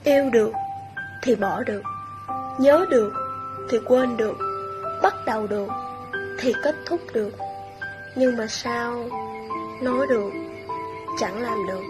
Yêu được thì bỏ được, nhớ được thì quên được, bắt đầu được thì kết thúc được. Nhưng mà sao nói được chẳng làm được.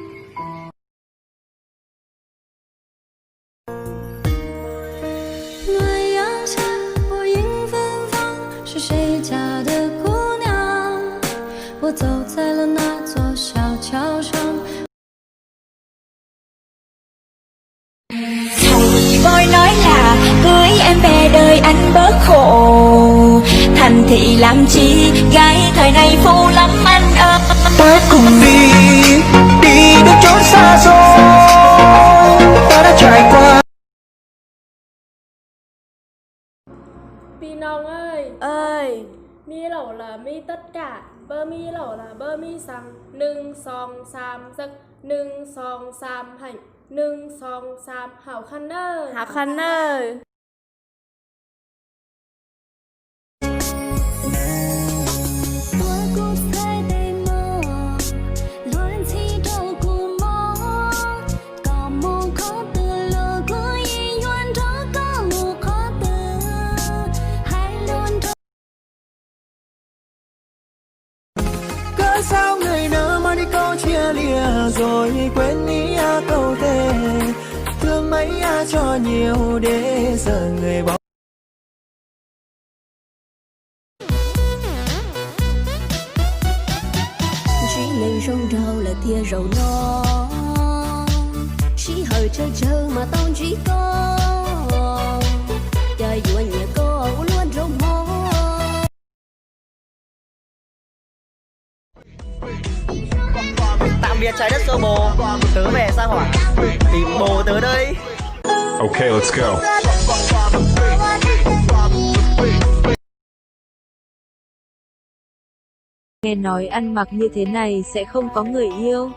Thầy voi nói là cưới em về đời anh bớt khổ, thành thị làm chi gái thời này phô lắm anh ơi. Ta cùng đi đến chốn xa xôi ta đã trải qua. Pi Nong ơi mi lẩu là mi tất cả, bơ mi lẩu là bơ mi sang, nưng song sam giấc, nưng song sam hành, nưng song sam hảo khăn ơi. Cớ sao người nỡ mang đi câu chia lìa rồi quên ý câu thề, thương mấy cho nhiều để giờ người bỏ. Chỉ lên rong rau là tia rau non, chỉ hơi chờ mà tao chỉ có trời vừa nhẹ có luôn rong mò. Tạm biệt trái đất sơ bồ, tớ về sao hỏa tìm bồ tớ đây. Okay, let's go. Nghe nói ăn mặc như thế này sẽ không có người yêu.